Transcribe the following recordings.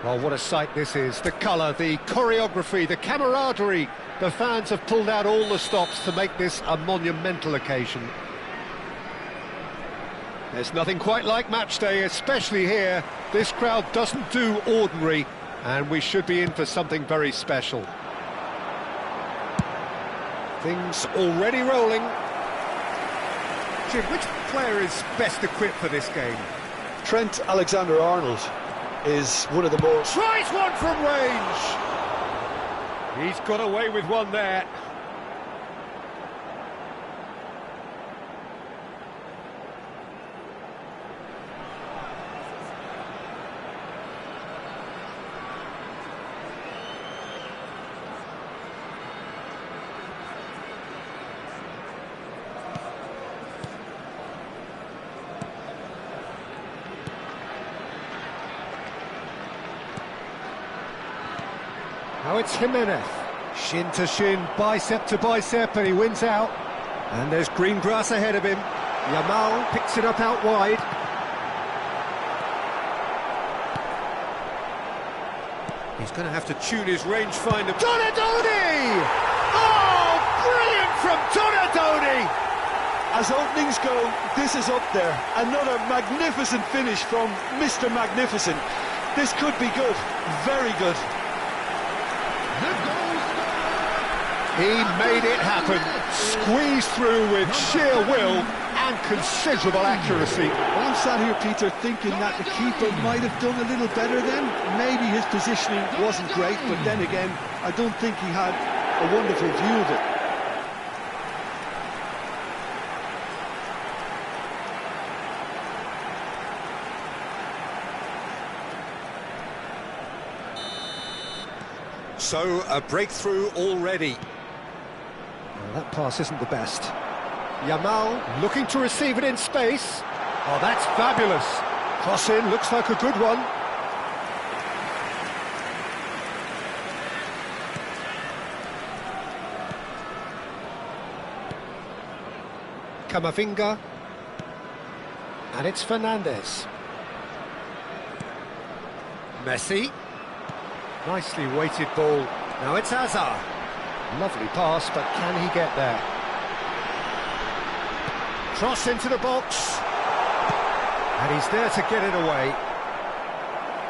Well, what a sight this is. The colour, the choreography, the camaraderie. The fans have pulled out all the stops to make this a monumental occasion. There's nothing quite like match day, especially here. This crowd doesn't do ordinary, and we should be in for something very special. Things already rolling. Jim, which player is best equipped for this game? Trent Alexander-Arnold is one of the most... Tries one from range! He's got away with one there. Now it's Jimenez, shin to shin, bicep to bicep, and he wins out. And there's green grass ahead of him. Yamal picks it up out wide. He's going to have to tune his rangefinder. Donadoni! Oh, brilliant from Donadoni! As openings go, this is up there. Another magnificent finish from Mr. Magnificent. This could be good, very good. He made it happen, squeezed through with sheer will and considerable accuracy. I'm sat here, Peter, thinking that the keeper might have done a little better then. Maybe his positioning wasn't great, but then again, I don't think he had a wonderful view of it. So, a breakthrough already. Well, that pass isn't the best. Yamal looking to receive it in space. Oh, that's fabulous. Cross in, looks like a good one. Camavinga. And it's Fernandes. Messi. Nicely weighted ball. Now it's Hazard. Lovely pass, but can he get there? Cross into the box. And he's there to get it away.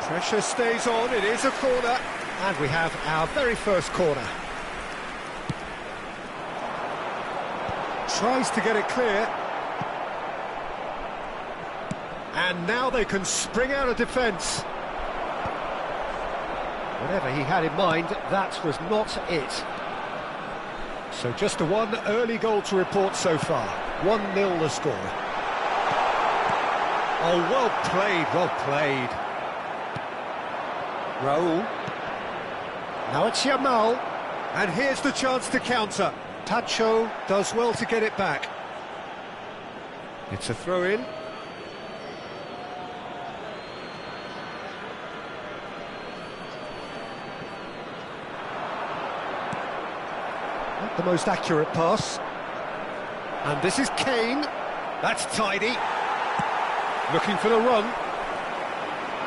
Pressure stays on, it is a corner. And we have our very first corner. Tries to get it clear. And now they can spring out of defence. Whatever he had in mind, that was not it. So just one early goal to report so far. 1-0 the score. Oh, well played, well played. Raul. Now it's Yamal. And here's the chance to counter. Pacho does well to get it back. It's a throw-in. The most accurate pass. And this is Kane. That's tidy. Looking for the run.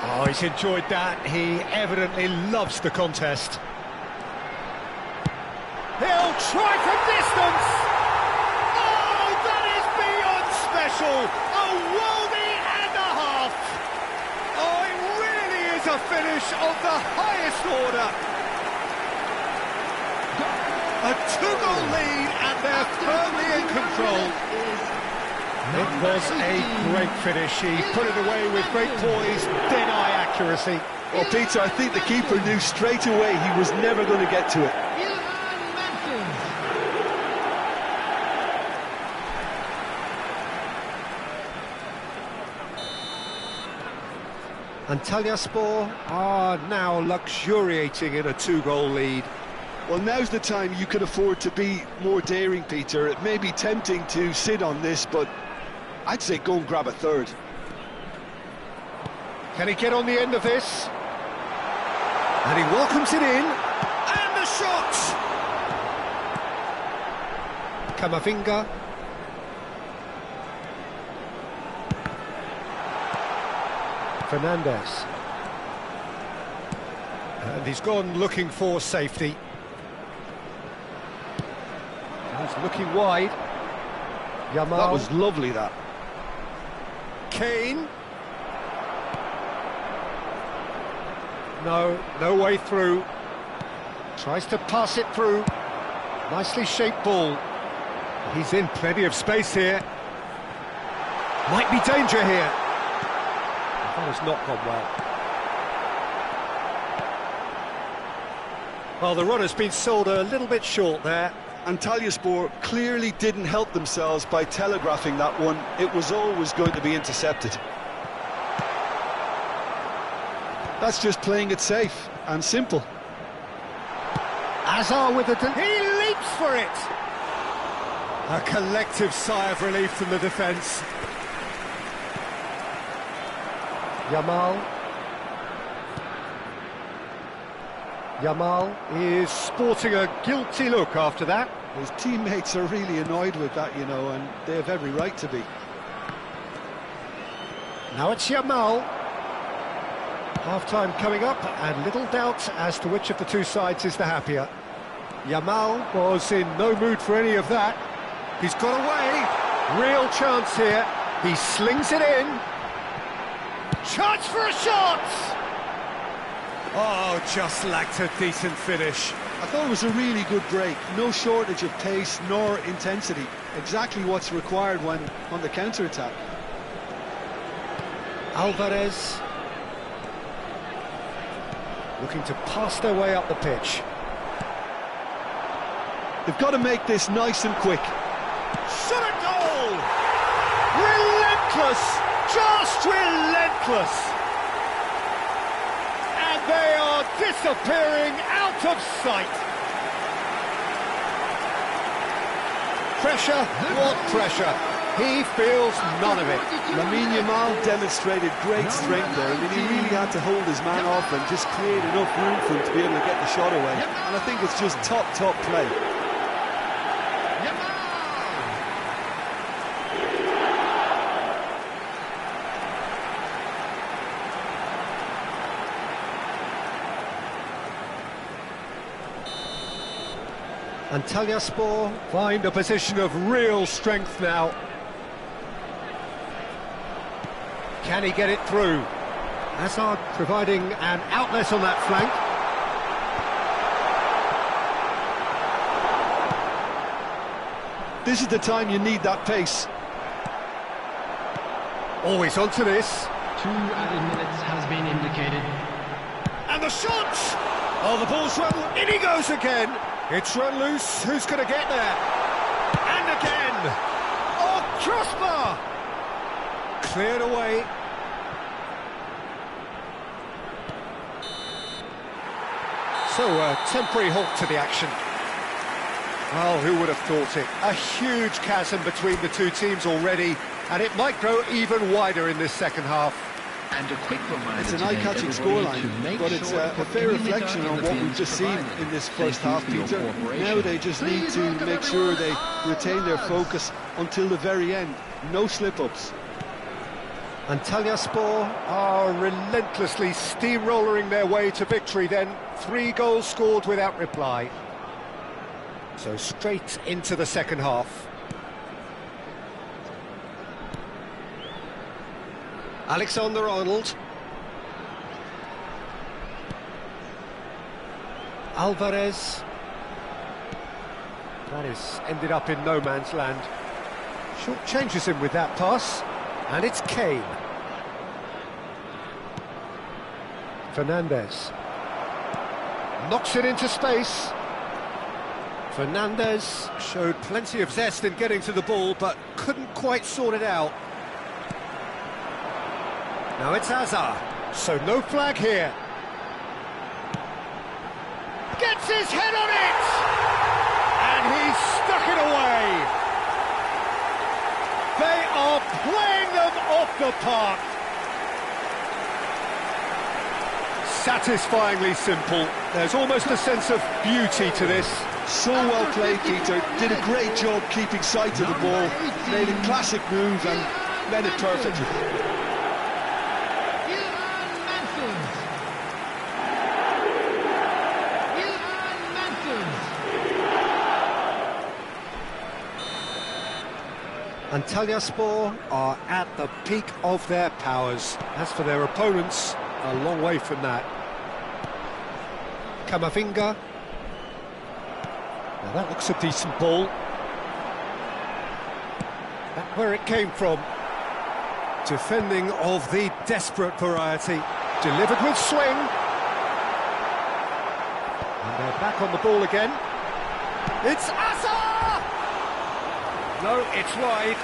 Oh, he's enjoyed that. He evidently loves the contest. He'll try from distance. Oh, that is beyond special. A worldie and a half. Oh, it really is a finish of the highest order. A 2-goal lead, and they're firmly in control. It was a great finish. He put it away with great poise, dead-eye accuracy. Well, Peter, I think the keeper knew straight away he was never going to get to it. Antalyaspor are now luxuriating in a 2-goal lead. Well, now's the time you can afford to be more daring, Peter. It may be tempting to sit on this, but I'd say go and grab a third. Can he get on the end of this? And he welcomes it in. And the shot! Camavinga. Fernandes. And he's gone looking for safety. He's looking wide. Yamal. That was lovely, that. Kane. No way through. Tries to pass it through. Nicely shaped ball. He's in plenty of space here. Might be danger here. That has not gone well. Well, the run has been sold a little bit short there. Antalyaspor clearly didn't help themselves by telegraphing that one. It was always going to be intercepted. That's just playing it safe and simple. Azar with he leaps for it! A collective sigh of relief from the defence. Yamal. Yamal is sporting a guilty look after that. His teammates are really annoyed with that, you know, and they have every right to be. Now it's Yamal. Half-time coming up, and little doubt as to which of the two sides is the happier. Yamal was in no mood for any of that. He's got away. Real chance here. He slings it in. Chance for a shot! Oh, just lacked a decent finish. I thought it was a really good break. No shortage of pace nor intensity. Exactly what's required when on the counter-attack. Alvarez. Looking to pass their way up the pitch. They've got to make this nice and quick. Shot a goal! Relentless! Just relentless! And they are disappearing out of sight. Pressure? What pressure? He feels none of it. Lamine Yamal demonstrated great strength there. I mean, he really had to hold his man off and just create enough room for him to be able to get the shot away. And I think it's just top play. Antalyaspor find a position of real strength now. Can he get it through? Hazard providing an outlet on that flank. This is the time you need that pace. Always onto this. 2 added minutes has been indicated. And the shot! Oh, the ball's run. In he goes again. It's run loose. Who's going to get there? And again. Oh, crossbar! Cleared away. So, a temporary halt to the action. Well, who would have thought it? A huge chasm between the two teams already, and it might grow even wider in this second half. And a quick reminder, it's an eye-catching scoreline, but it's a fair reflection on what we've just seen in this first half, Peter. Now they just need to make sure they retain their focus until the very end. No slip-ups. Antalyaspor are relentlessly steamrolling their way to victory then. 3 goals scored without reply. So straight into the second half. Alexander-Arnold. Alvarez. That is ended up in no man's land. Short changes him with that pass. And it's Kane. Fernandez. Knocks it into space. Fernandez showed plenty of zest in getting to the ball, but couldn't quite sort it out. Now it's Hazard, so no flag here. Gets his head on it! And he's stuck it away. They are playing them off the park. Satisfyingly simple. There's almost a sense of beauty to this. So well played, Peter. Did a great job keeping sight of the ball. Made a classic move and read it perfectly. Antalyaspor are at the peak of their powers. As for their opponents, a long way from that. Kamavinga. Now that looks a decent ball. Back where it came from. Defending of the desperate variety. Delivered with swing. And they're back on the ball again. It's Asa! No, it's wide.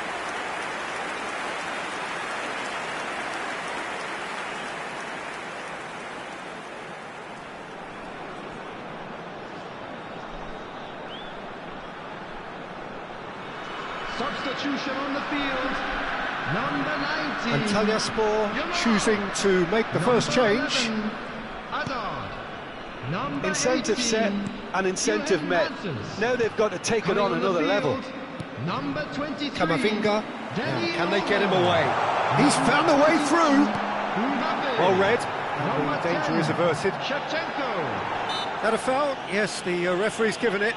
Substitution on the field. Number 19. Antalyaspor choosing to make the first change. Incentive set and incentive met. Now they've got to take it on another level. Number 23. Kamavinga. Now, can they get him away? He's found a way through. Well read. The danger is averted. Shevchenko. That a foul? Yes, the referee's given it.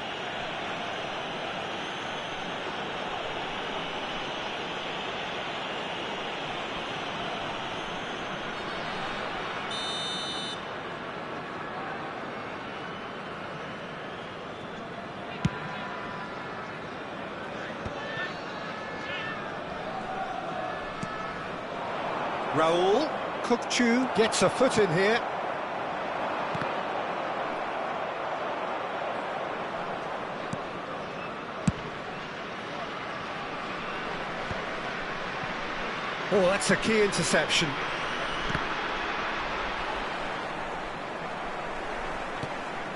Raul, Kukcu gets a foot in here. Oh, that's a key interception.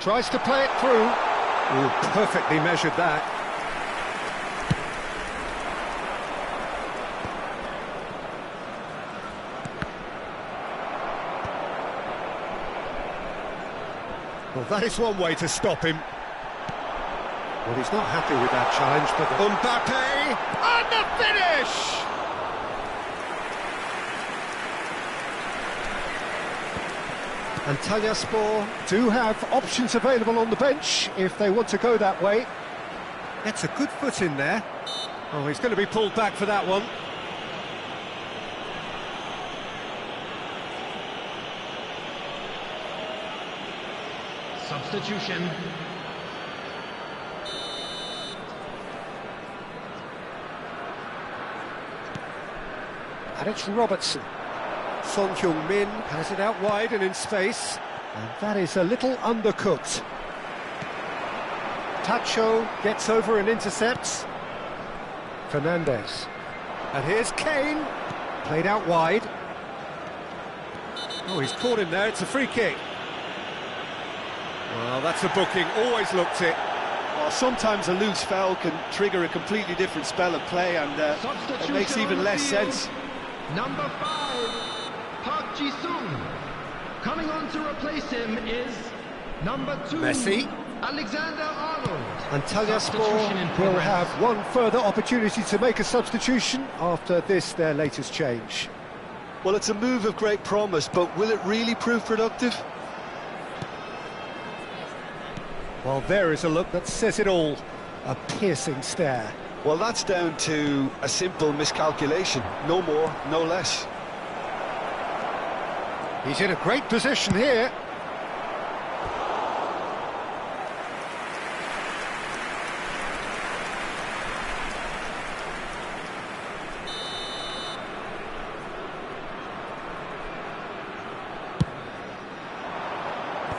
Tries to play it through. Oh, perfectly measured that. Well, that is one way to stop him. Well, he's not happy with that challenge, but Mbappe, and the finish! Antalyaspor do have options available on the bench if they want to go that way. Gets a good foot in there. Oh, he's going to be pulled back for that one. Substitution. And it's Robertson. Son Heung-min has it out wide and in space. And that is a little undercooked. Tacho gets over and intercepts. Fernandez. And here's Kane. Played out wide. Oh, he's caught him there. It's a free kick. Well, that's a booking. Always looked it. Well, sometimes a loose foul can trigger a completely different spell of play, and it makes even less sense. Number 5, Park Ji-sung. Coming on to replace him is number 2, Messi. Alexander-Arnold. Antalyaspor will have one further opportunity to make a substitution after this, their latest change. Well, it's a move of great promise, but will it really prove productive? Well, there is a look that says it all. A piercing stare. Well, that's down to a simple miscalculation. No more, no less. He's in a great position here.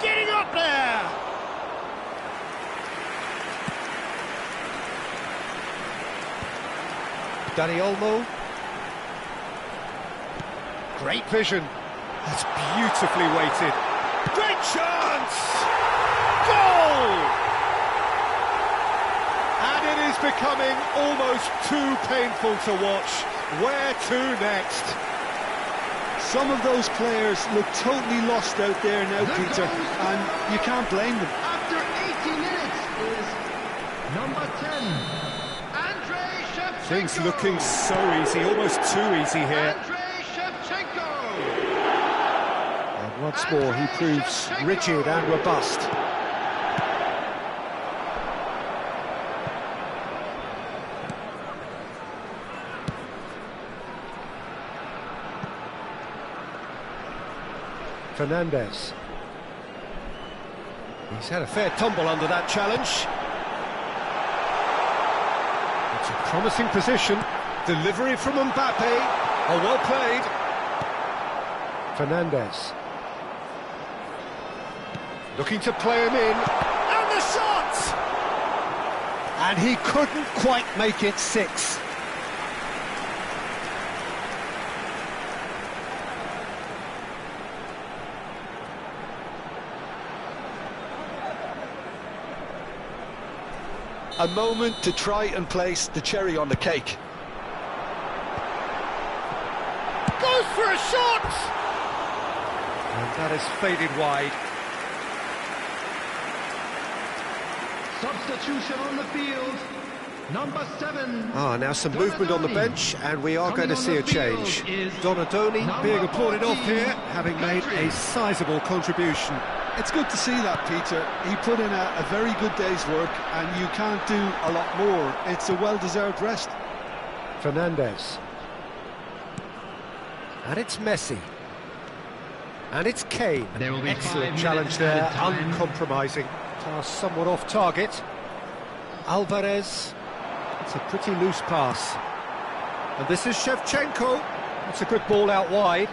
Getting up there! Dani Olmo. Great vision. That's beautifully weighted. Great chance! Goal! And it is becoming almost too painful to watch. Where to next? Some of those players look totally lost out there now, Peter, and you can't blame them. After 80 minutes is number 10. Things looking so easy, almost too easy here. And once more he proves rigid and robust. Fernandez. He's had a fair tumble under that challenge. It's a promising position. Delivery from Mbappe. Oh, well played. Fernandez. Looking to play him in. And the shot! And he couldn't quite make it 6. A moment to try and place the cherry on the cake. Goes for a shot! And that has faded wide. Substitution on the field. Number 7. Now some movement on the bench, and we are going to see a change. Donadoni being applauded off here, having made a sizable contribution. It's good to see that, Peter. He put in a very good day's work, and you can't do a lot more. It's a well-deserved rest. Fernandez. And it's Messi. And it's Kane. Excellent challenge there, uncompromising. Pass somewhat off target. Alvarez. It's a pretty loose pass. And this is Shevchenko. It's a good ball out wide.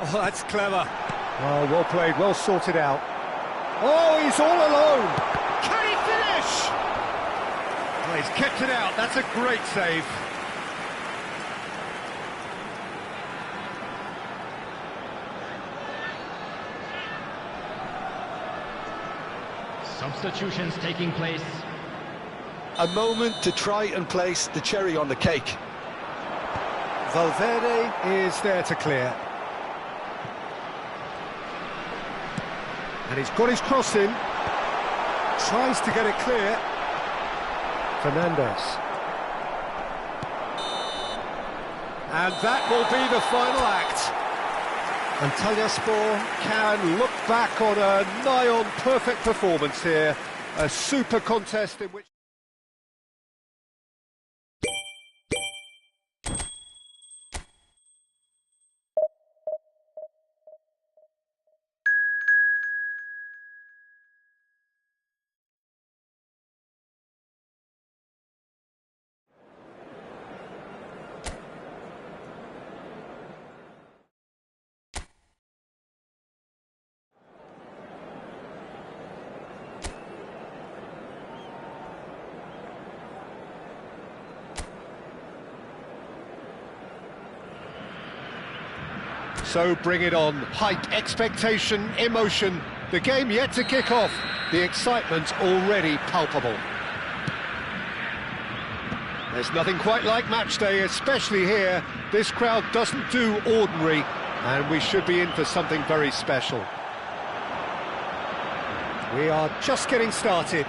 Oh, that's clever. Oh, well played, well sorted out. Oh, he's all alone. Can he finish? Oh, he's kept it out. That's a great save. Substitutions taking place. A moment to try and place the cherry on the cake. Valverde is there to clear. And he's got his cross in. Tries to get it clear. Fernandez. And that will be the final act. And Antalyaspor can look back on a nigh-on perfect performance here. A super contest in which... So bring it on. Hype, expectation, emotion. The game yet to kick off. The excitement already palpable. There's nothing quite like match day, especially here. This crowd doesn't do ordinary, and we should be in for something very special. We are just getting started.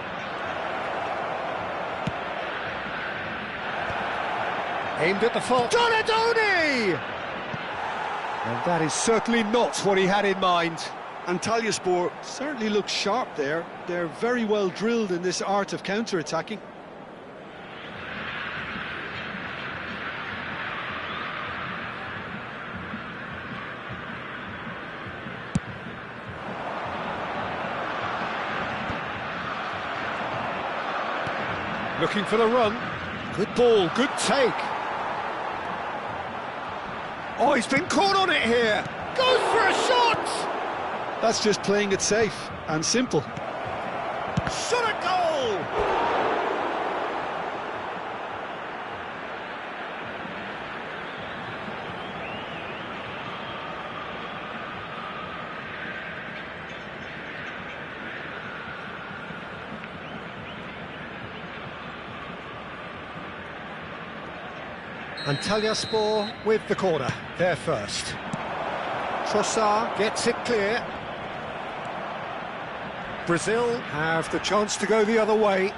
Aimed at the far... Donadoni! And that is certainly not what he had in mind. Antalyaspor certainly looks sharp there. They're very well drilled in this art of counter-attacking. Looking for the run. Good ball, good take. Oh, he's been caught on it here. Goes for a shot! That's just playing it safe and simple. Shot a goal! Antalyaspor with the corner, there first. Trossard gets it clear. Brazil have the chance to go the other way.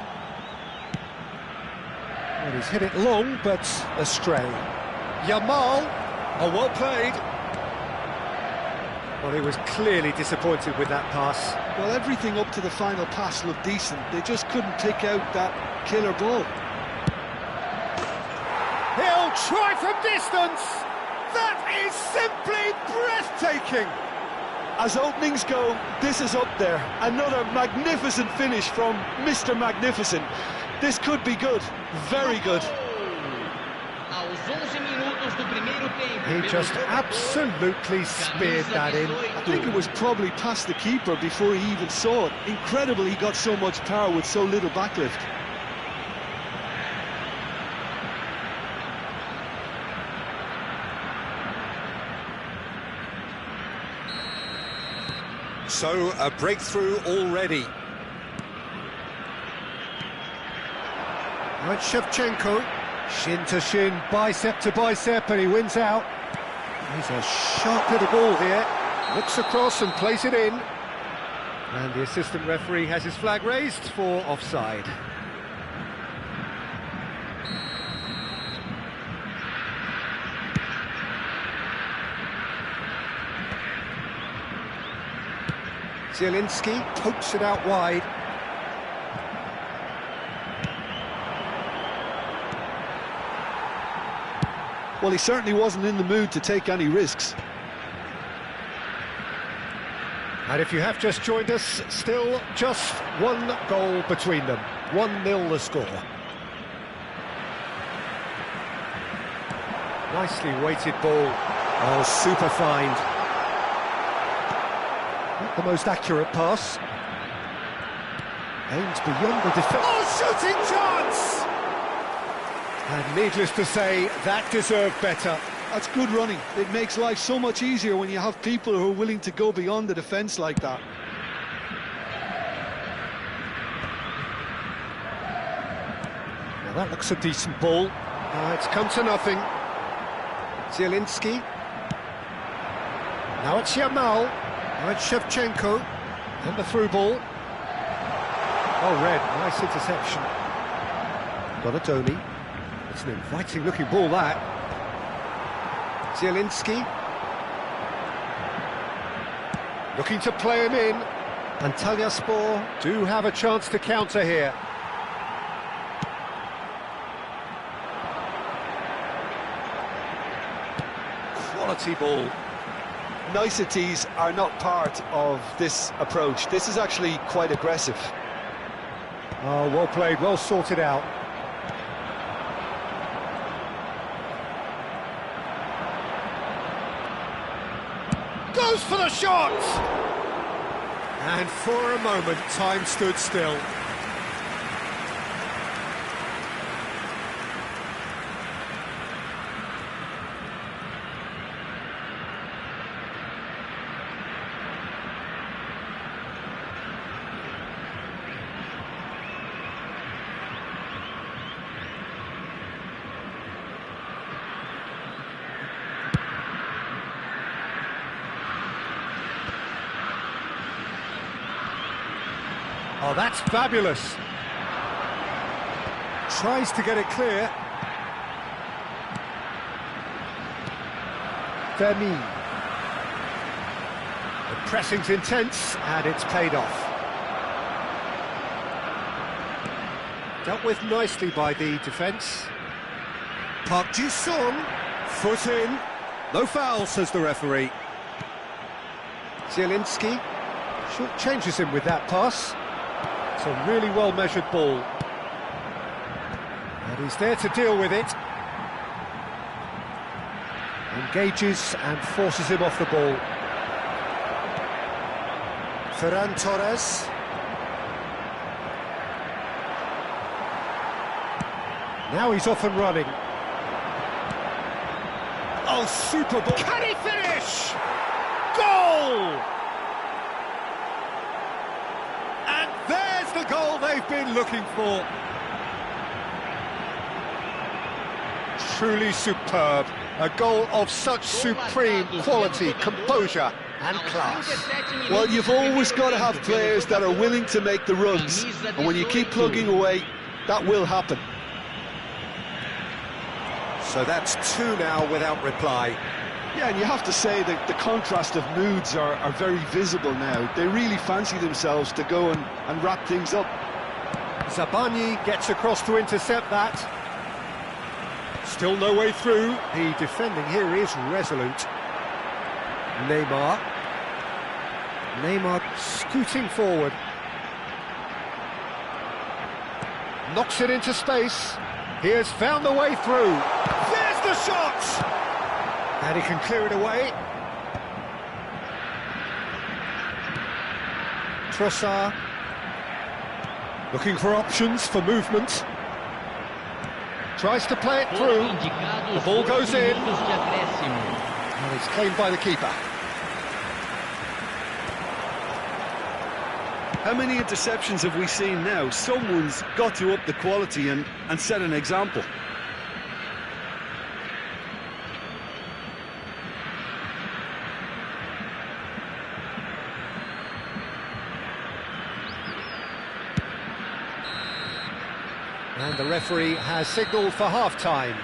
Well, he's hit it long, but astray. Yamal, oh, well played. Well, he was clearly disappointed with that pass. Well, everything up to the final pass looked decent. They just couldn't pick out that killer ball. He'll try from distance! That is simply breathtaking! as openings go, this is up there. Another magnificent finish from Mr. Magnificent. This could be good, very good. He just absolutely speared that in. I think it was probably past the keeper before he even saw it. Incredible he got so much power with so little backlift. So, a breakthrough already. Now it's Shevchenko. Shin to shin, bicep to bicep, and he wins out. He's a sharp little ball here. Looks across and plays it in. And the assistant referee has his flag raised for offside. Zielinski pokes it out wide. Well, he certainly wasn't in the mood to take any risks. And if you have just joined us, still just one goal between them. 1-0 the score. Nicely weighted ball. Oh, super find. Not the most accurate pass. Aims beyond the defence. Oh, shooting chance! And needless to say, that deserved better. That's good running. It makes life so much easier when you have people who are willing to go beyond the defence like that. Now that looks a decent ball. It's come to nothing. Zielinski. Now it's Yamal. Now it's Shevchenko. And the through ball. Oh, red. Nice interception. Donatoni. It's an inviting looking ball, that. Zielinski. Looking to play him in. Antalyaspor do have a chance to counter here. Quality ball. Niceties are not part of this approach. This is actually quite aggressive. Oh, well played, well sorted out. Goes for the shot! And for a moment, time stood still. Oh, that's fabulous. Tries to get it clear. Fermi. The pressing's intense, and it's paid off. Dealt with nicely by the defence. Park Ji-sung, foot in. No foul, says the referee. Zielinski short changes him with that pass. It's a really well-measured ball. And he's there to deal with it. Engages and forces him off the ball. Ferran Torres. Now he's off and running. Oh, super ball. Can he finish? Goal! And there's the goal they've been looking for. Truly superb. A goal of such supreme quality, composure and class. Well, you've always got to have players that are willing to make the runs, and when you keep plugging away, that will happen. So that's two now without reply. Yeah, and you have to say that the contrast of moods are very visible now. They really fancy themselves to go and wrap things up. Zabani gets across to intercept that. Still no way through. The defending here is resolute. Neymar. Neymar scooting forward. Knocks it into space. He has found the way through. There's the shot! And he can clear it away. Trossard. Looking for options for movement. Tries to play it through. The ball goes in. And it's claimed by the keeper. How many interceptions have we seen now? Someone's got to up the quality and set an example. And the referee has signalled for half-time.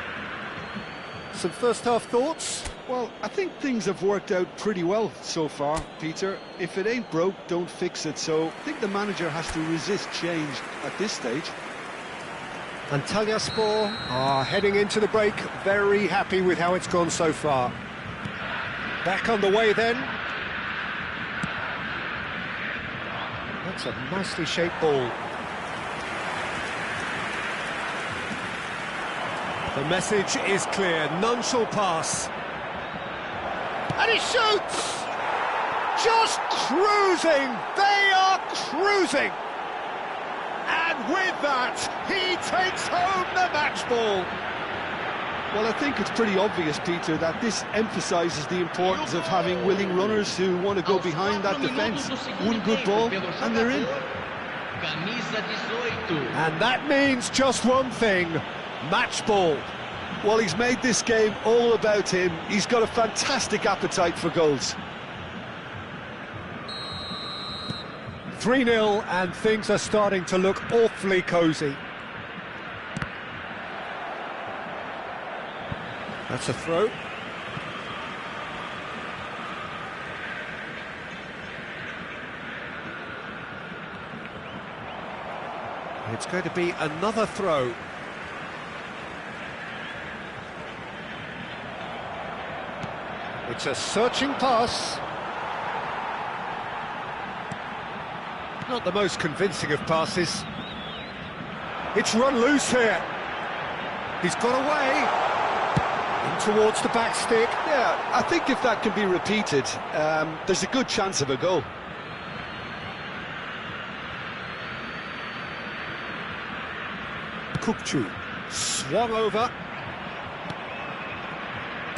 Some first-half thoughts? Well, I think things have worked out pretty well so far, Peter. If it ain't broke, don't fix it. So I think the manager has to resist change at this stage. Antalyaspor are heading into the break, very happy with how it's gone so far. Back on the way then. That's a nicely shaped ball. The message is clear, none shall pass. And he shoots! Just cruising! They are cruising! And with that, he takes home the match ball. Well, I think it's pretty obvious, Peter, that this emphasises the importance of having willing runners who want to go behind that defence. One good ball, and they're in. And that means just one thing. Match ball. Well, he's made this game all about him. He's got a fantastic appetite for goals. 3-0 and things are starting to look awfully cosy. That's a throw. It's going to be another throw. It's a searching pass. Not the most convincing of passes. It's run loose here. He's got away. In towards the back stick. Yeah, I think if that can be repeated, there's a good chance of a goal. Kukcu swung over.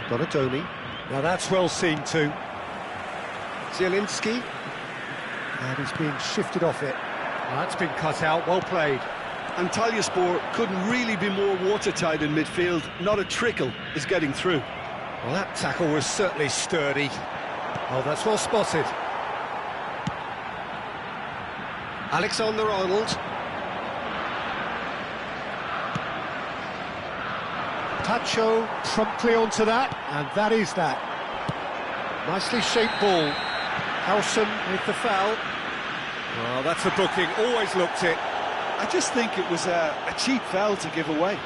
Donatoni. Now that's well seen too. Zielinski. And he's being shifted off it. Well, that's been cut out, well played. Antalyaspor couldn't really be more watertight in midfield. Not a trickle is getting through. Well, that tackle was certainly sturdy. Oh, that's well spotted. Alexander-Arnold. Pacho promptly onto that, and that is that. Nicely shaped ball. Howson with the foul. Well, that's a booking, always looked it. I just think it was a cheap foul to give away.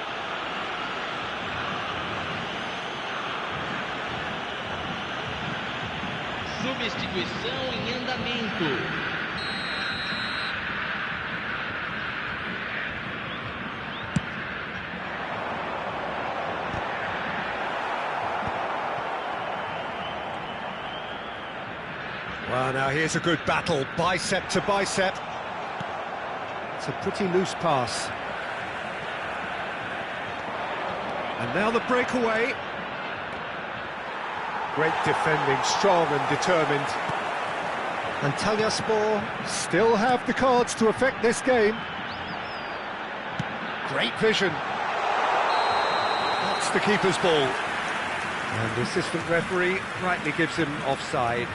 Substituição em andamento. Well, now here's a good battle, bicep to bicep. It's a pretty loose pass. And now the breakaway. Great defending, strong and determined. Antalyaspor still have the cards to affect this game. Great vision. That's the keeper's ball. And the assistant referee rightly gives him offside.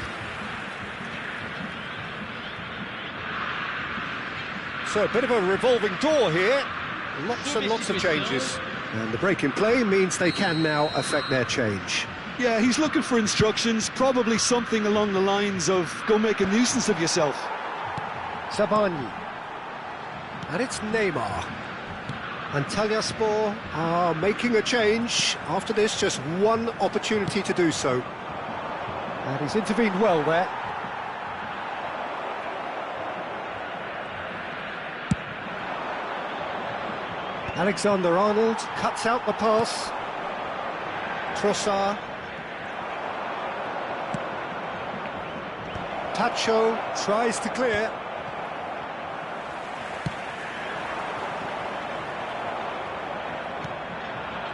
So a bit of a revolving door here, lots and lots of changes. And the break in play means they can now affect their change. Yeah, he's looking for instructions, probably something along the lines of, go make a nuisance of yourself. Sabani. And it's Neymar. Antalyaspor are making a change. After this, just one opportunity to do so. And he's intervened well there. Alexander-Arnold cuts out the pass. Trossard. Tacho tries to clear.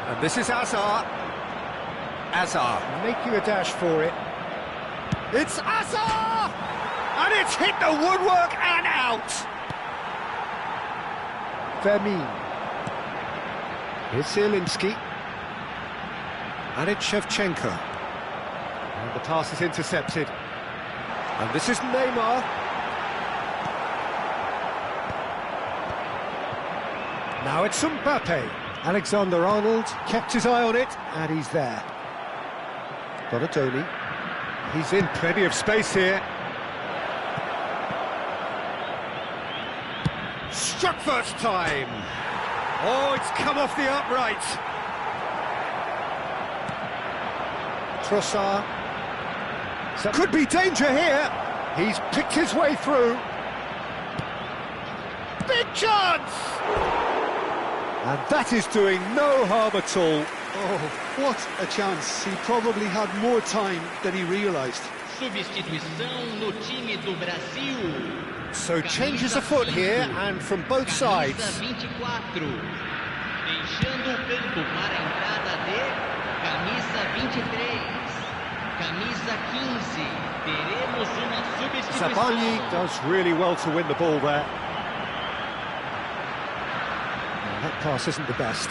And this is Azar. Azar making a dash for it. It's Azar! And it's hit the woodwork and out! Vermin. Here's Zielinski. And it's Shevchenko. And the pass is intercepted. And this is Neymar. Now it's Mbappe. Alexander-Arnold kept his eye on it, and he's there. Donatoni. He's in plenty of space here. Struck first time. Oh, it's come off the upright. Trossard. So could be danger here. He's picked his way through. Big chance! And that is doing no harm at all. Oh, what a chance. He probably had more time than he realised. Substituição no time do Brasil. So changes afoot here, and from both sides. Camisa 24. Deixando o campo para a entrada de camisa 23. Camisa 15. Teremos uma substituição. Zabani does really well to win the ball there. That pass isn't the best.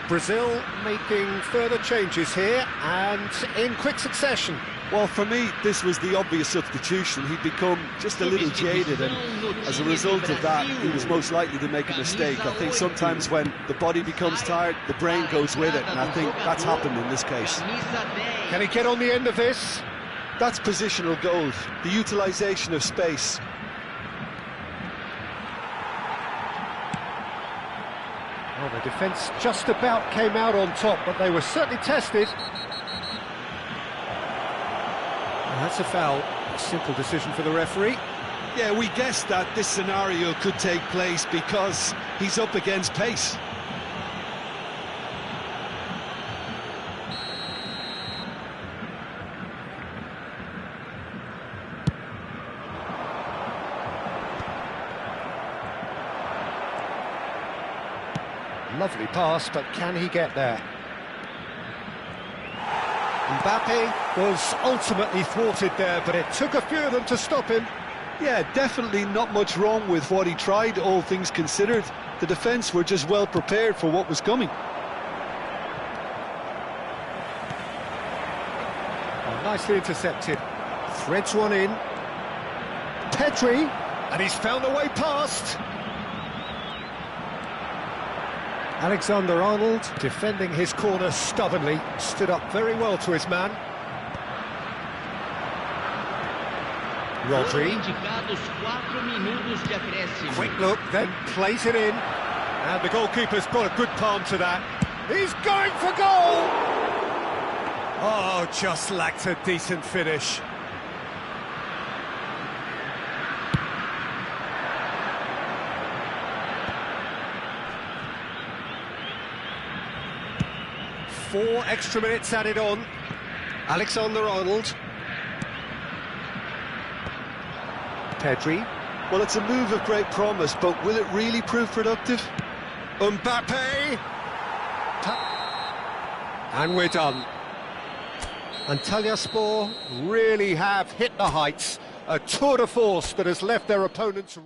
Brazil making further changes here, and in quick succession. Well, for me, this was the obvious substitution. He'd become just a little jaded, and as a result of that, he was most likely to make a mistake. I think sometimes when the body becomes tired, the brain goes with it, and I think that's happened in this case. Can he get on the end of this? That's positional gold, the utilisation of space. Well, the defence just about came out on top, but they were certainly tested. And that's a foul. A simple decision for the referee. Yeah, we guessed that this scenario could take place because he's up against pace. Lovely pass, but can he get there? Mbappe was ultimately thwarted there, but it took a few of them to stop him. Yeah, definitely not much wrong with what he tried, all things considered. The defence were just well prepared for what was coming. Oh, nicely intercepted. Threads one in. Pedri, and he's found a way past. Alexander-Arnold, defending his corner stubbornly, stood up very well to his man. Rodri. Quick look, then plays it in. And the goalkeeper's got a good palm to that. He's going for goal! Oh, just lacked a decent finish. Four extra minutes added on. Alexander-Arnold. Pedri. Well, it's a move of great promise, but will it really prove productive? Mbappe! And we're done. Antalyaspor really have hit the heights. A tour de force that has left their opponents...